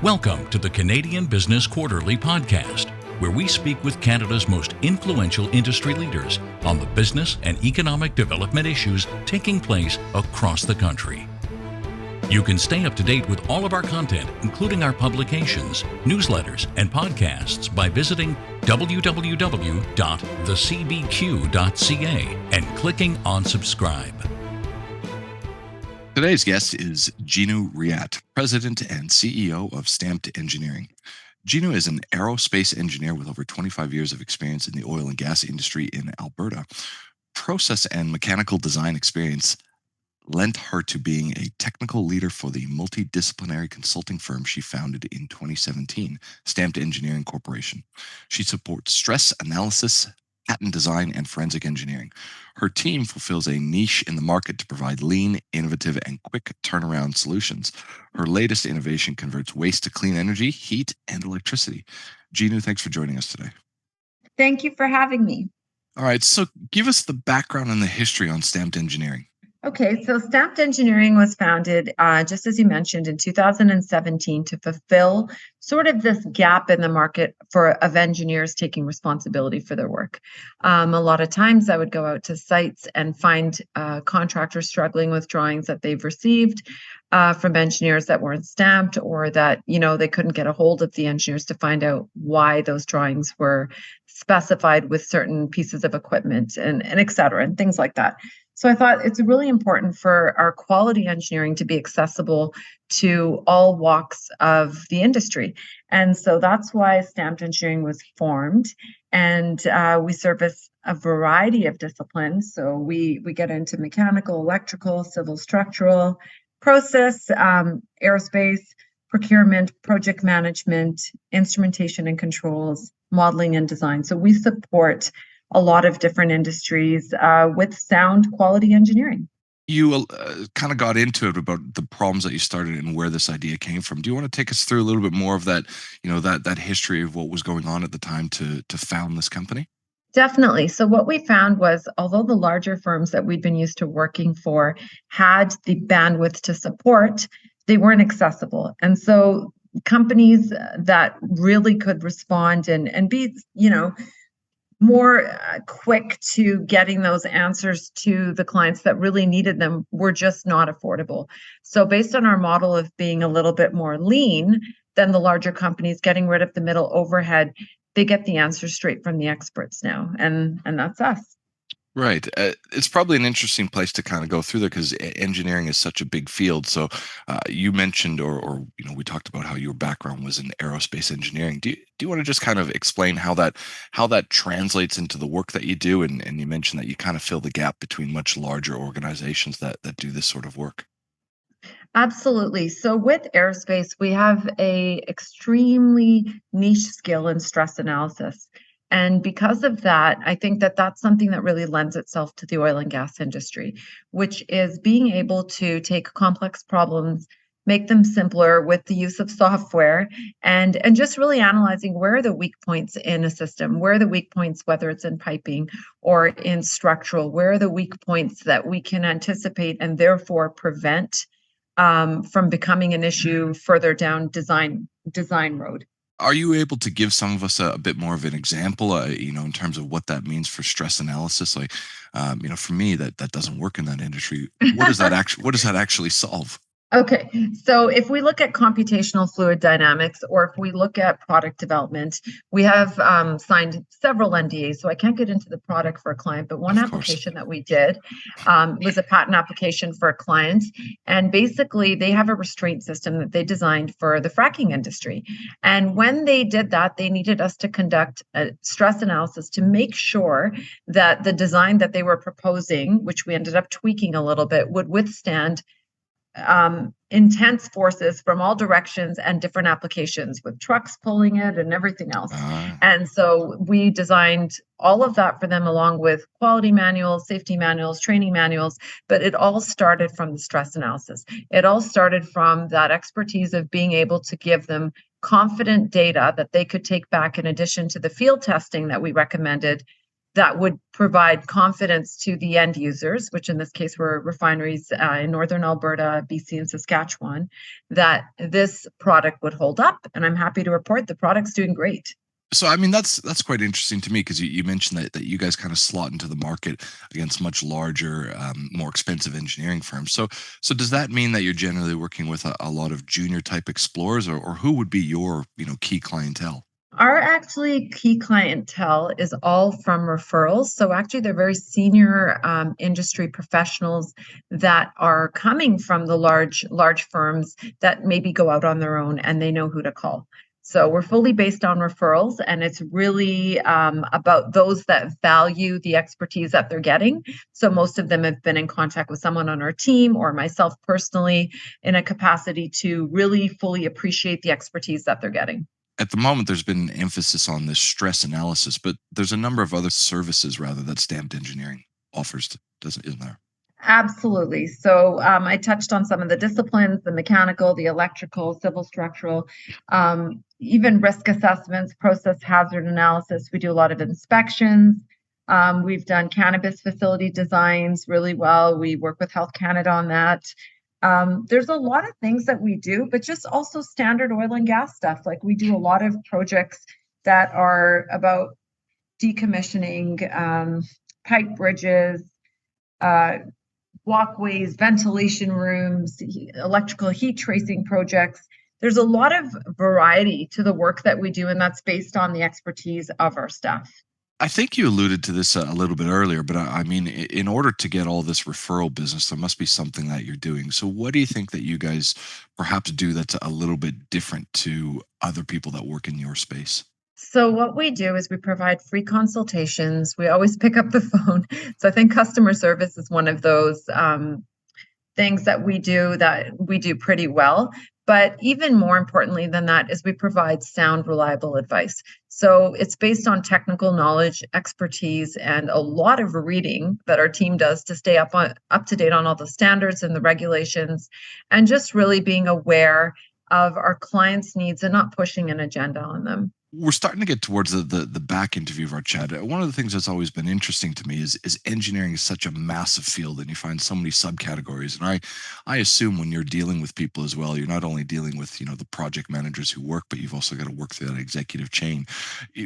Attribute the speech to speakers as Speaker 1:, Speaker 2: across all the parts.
Speaker 1: Welcome to the Canadian Business Quarterly podcast, where we speak with Canada's most influential industry leaders on the business and economic development issues taking place across the country. You can stay up to date with all of our content, including our publications, newsletters, and podcasts by visiting www.thecbq.ca and clicking on subscribe.
Speaker 2: Today's guest is Jeenu Riat, President and CEO of Stamped Engineering. Jeenu is an aerospace engineer with over 25 years of experience in the oil and gas industry in Alberta. Process and mechanical design experience lent her to being a technical leader for the multidisciplinary consulting firm she founded in 2017, Stamped Engineering Corporation. She supports stress analysis, patent design, and forensic engineering. Her team fulfills a niche in the market to provide lean, innovative, and quick turnaround solutions. Her latest innovation converts waste to clean energy, heat, and electricity. Jeenu, thanks for joining us today.
Speaker 3: Thank you for having me.
Speaker 2: All right, so give us the background and the history on Stamped Engineering.
Speaker 3: Okay, so Stamped Engineering was founded, just as you mentioned, in 2017 to fulfill sort of this gap in the market of engineers taking responsibility for their work. A lot of times I would go out to sites and find contractors struggling with drawings that they've received from engineers that weren't stamped, or that, they couldn't get a hold of the engineers to find out why those drawings were specified with certain pieces of equipment and et cetera, and things like that. So I thought it's really important for our quality engineering to be accessible to all walks of the industry. And so that's why Stamped Engineering was formed. And we service a variety of disciplines. So we get into mechanical, electrical, civil, structural, process, aerospace, procurement, project management, instrumentation and controls, modeling and design. So we support a lot of different industries with sound quality engineering.
Speaker 2: You kind of got into it about the problems that you started and where this idea came from. Do you want to take us through a little bit more of that, that history of what was going on at the time to found this company?
Speaker 3: Definitely. So what we found was, although the larger firms that we'd been used to working for had the bandwidth to support, they weren't accessible. And so companies that really could respond and be, more quick to getting those answers to the clients that really needed them were just not affordable. So based on our model of being a little bit more lean than the larger companies, getting rid of the middle overhead, they get the answers straight from the experts now. And that's us.
Speaker 2: Right. It's probably an interesting place to kind of go through there because engineering is such a big field. So you mentioned, or we talked about how your background was in aerospace engineering. Do you want to just kind of explain how that translates into the work that you do? And you mentioned that you kind of fill the gap between much larger organizations that do this sort of work.
Speaker 3: Absolutely. So with aerospace, we have a extremely niche skill in stress analysis. And because of that, I think that that's something that really lends itself to the oil and gas industry, which is being able to take complex problems, make them simpler with the use of software, and just really analyzing where are the weak points in a system, where are the weak points, whether it's in piping or in structural, where are the weak points that we can anticipate and therefore prevent from becoming an issue further down design road.
Speaker 2: Are you able to give some of us a bit more of an example, in terms of what that means for stress analysis? Like, for me, that doesn't work in that industry. What does that actually solve?
Speaker 3: Okay, so if we look at computational fluid dynamics, or if we look at product development, we have signed several NDAs, so I can't get into the product for a client, but one application that we did was a patent application for a client, and basically they have a restraint system that they designed for the fracking industry. And when they did that, they needed us to conduct a stress analysis to make sure that the design that they were proposing, which we ended up tweaking a little bit, would withstand intense forces from all directions and different applications, with trucks pulling it and everything else. And so we designed all of that for them, along with quality manuals, safety manuals, training manuals. But it all started from the stress analysis. It all started from that expertise of being able to give them confident data that they could take back, in addition to the field testing that we recommended, that would provide confidence to the end users, which in this case were refineries in northern Alberta, BC, and Saskatchewan, that this product would hold up. And I'm happy to report the product's doing great.
Speaker 2: So, I mean, that's quite interesting to me because you mentioned that you guys kind of slot into the market against much larger, more expensive engineering firms. So does that mean that you're generally working with a lot of junior type explorers, or who would be your key clientele?
Speaker 3: Our actually key clientele is all from referrals. So actually, they're very senior industry professionals that are coming from the large firms that maybe go out on their own and they know who to call. So we're fully based on referrals, and it's really about those that value the expertise that they're getting. So most of them have been in contact with someone on our team or myself personally in a capacity to really fully appreciate the expertise that they're getting.
Speaker 2: At the moment, there's been an emphasis on this stress analysis, but there's a number of other services rather that stamped engineering offers, doesn't isn't there?
Speaker 3: Absolutely. So I touched on some of the disciplines, the mechanical, the electrical, civil structural, even risk assessments, process hazard analysis. We do a lot of inspections. We've done cannabis facility designs really well. We work with Health Canada on that. There's a lot of things that we do, but just also standard oil and gas stuff. Like we do a lot of projects that are about decommissioning pipe bridges, uh, walkways, ventilation rooms, electrical heat tracing projects. There's a lot of variety to the work that we do, and that's based on the expertise of our staff.
Speaker 2: I think you alluded to this a little bit earlier, but I mean, in order to get all this referral business, there must be something that you're doing. So, what do you think that you guys perhaps do that's a little bit different to other people that work in your space?
Speaker 3: So what we do is we provide free consultations. We always pick up the phone. So I think customer service is one of those things that we do pretty well. But even more importantly than that is we provide sound, reliable advice. So it's based on technical knowledge, expertise, and a lot of reading that our team does to stay up to date on all the standards and the regulations, and just really being aware of our clients' needs and not pushing an agenda on them.
Speaker 2: We're starting to get towards the back interview of our chat. One of the things that's always been interesting to me is engineering is such a massive field, and you find so many subcategories. And I assume when you're dealing with people as well, you're not only dealing with the project managers who work, but you've also got to work through that executive chain.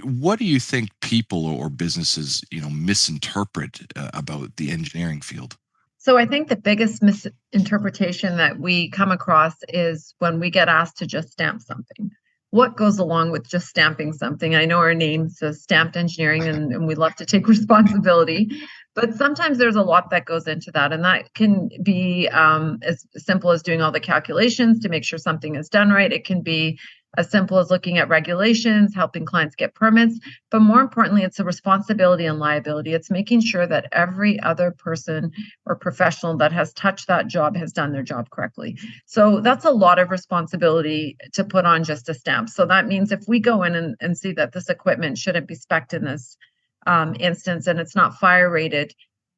Speaker 2: What do you think people or businesses misinterpret about the engineering field?
Speaker 3: So I think the biggest misinterpretation that we come across is when we get asked to just stamp something. What goes along with just stamping something? I know our name says stamped engineering, and we love to take responsibility, but sometimes there's a lot that goes into that. And that can be as simple as doing all the calculations to make sure something is done right. It can be as simple as looking at regulations, helping clients get permits. But more importantly, it's a responsibility and liability. It's making sure that every other person or professional that has touched that job has done their job correctly. So that's a lot of responsibility to put on just a stamp. So that means if we go in and see that this equipment shouldn't be spec'd in this instance and it's not fire rated,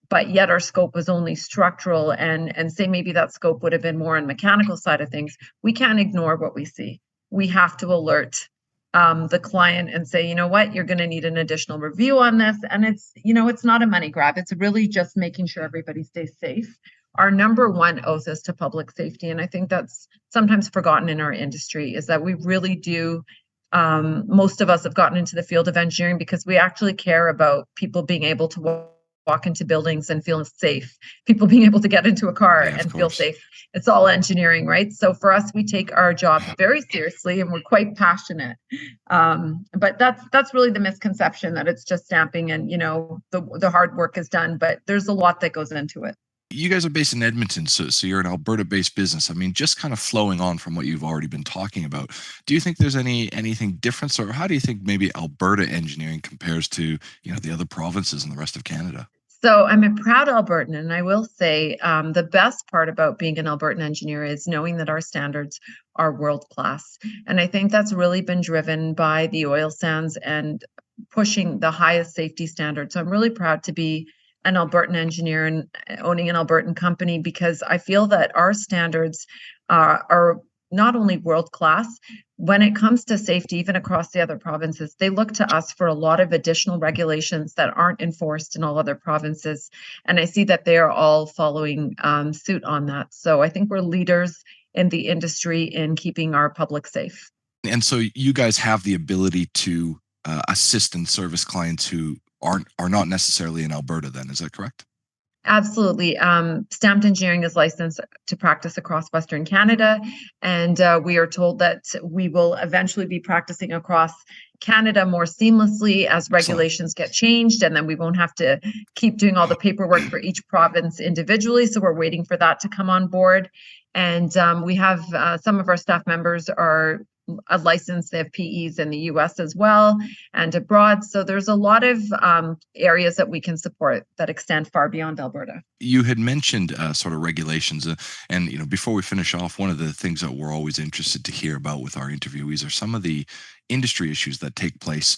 Speaker 3: but yet our scope was only structural, and say maybe that scope would have been more on mechanical side of things, we can't ignore what we see. We have to alert the client and say, you know what, you're going to need an additional review on this. And it's not a money grab. It's really just making sure everybody stays safe. Our number one oath is to public safety. And I think that's sometimes forgotten in our industry, is that we really do. Most of us have gotten into the field of engineering because we actually care about people being able to walk into buildings and feel safe, people being able to get into a car and feel safe. It's all engineering, right? So for us, we take our job very seriously and we're quite passionate. But that's really the misconception, that it's just stamping and the hard work is done, but there's a lot that goes into it.
Speaker 2: You guys are based in Edmonton, so you're an Alberta-based business. I mean, just kind of flowing on from what you've already been talking about, do you think there's anything different, or how do you think maybe Alberta engineering compares to the other provinces and the rest of Canada?
Speaker 3: So I'm a proud Albertan, and I will say the best part about being an Albertan engineer is knowing that our standards are world class. And I think that's really been driven by the oil sands and pushing the highest safety standards. So I'm really proud to be an Albertan engineer and owning an Albertan company, because I feel that our standards are not only world-class, when it comes to safety, even across the other provinces, they look to us for a lot of additional regulations that aren't enforced in all other provinces. And I see that they are all following suit on that. So I think we're leaders in the industry in keeping our public safe.
Speaker 2: And so you guys have the ability to assist and service clients who are not necessarily in Alberta then, is that correct?
Speaker 3: Absolutely. Stamped Engineering is licensed to practice across Western Canada, and we are told that we will eventually be practicing across Canada more seamlessly as regulations get changed, and then we won't have to keep doing all the paperwork for each province individually. So we're waiting for that to come on board. And we have some of our staff members are a licensed, they have PEs in the US as well and abroad. So there's a lot of areas that we can support that extend far beyond Alberta.
Speaker 2: You had mentioned sort of regulations, and before we finish off, one of the things that we're always interested to hear about with our interviewees are some of the industry issues that take place,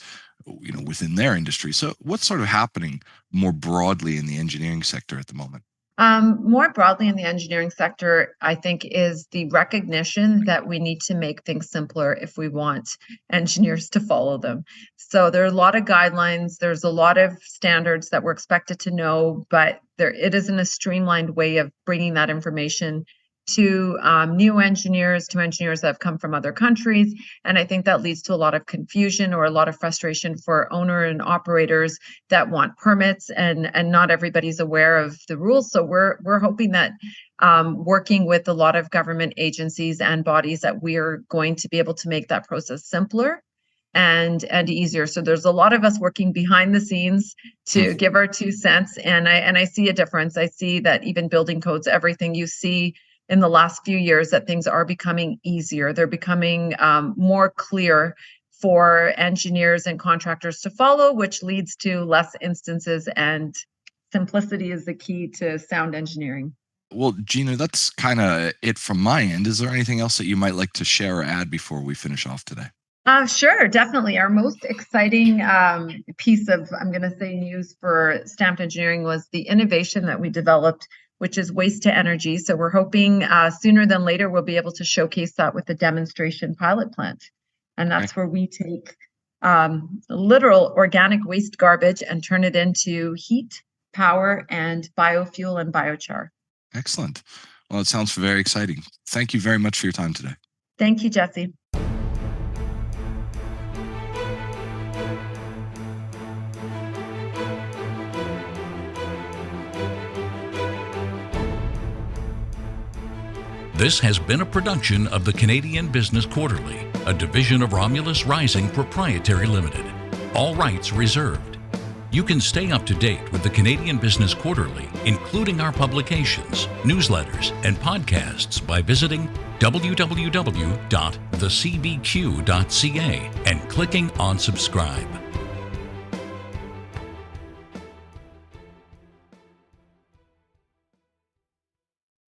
Speaker 2: within their industry. So, what's sort of happening more broadly in the engineering sector at the moment?
Speaker 3: More broadly in the engineering sector, I think, is the recognition that we need to make things simpler if we want engineers to follow them. So there are a lot of guidelines, there's a lot of standards that we're expected to know, but it isn't a streamlined way of bringing that information to new engineers, to engineers that have come from other countries. And I think that leads to a lot of confusion or a lot of frustration for owner and operators that want permits, and not everybody's aware of the rules. So we're hoping that working with a lot of government agencies and bodies, that we're going to be able to make that process simpler and easier. So there's a lot of us working behind the scenes to give our 2 cents. And I see a difference. I see that even building codes, everything you see in the last few years, that things are becoming easier. They're becoming more clear for engineers and contractors to follow, which leads to less instances, and simplicity is the key to sound engineering.
Speaker 2: Well, Jeenu, that's kind of it from my end. Is there anything else that you might like to share or add before we finish off today?
Speaker 3: Sure, definitely. Our most exciting piece of, I'm going to say, news for Stamped Engineering was the innovation that we developed, which is waste to energy. So we're hoping sooner than later we'll be able to showcase that with the demonstration pilot plant. And that's where we take literal organic waste garbage and turn it into heat, power, and biofuel and biochar.
Speaker 2: Excellent. Well, it sounds very exciting. Thank you very much for your time today.
Speaker 3: Thank you, Jesse.
Speaker 1: This has been a production of the Canadian Business Quarterly, a division of Romulus Rising Proprietary Limited. All rights reserved. You can stay up to date with the Canadian Business Quarterly, including our publications, newsletters, and podcasts by visiting www.thecbq.ca and clicking on subscribe.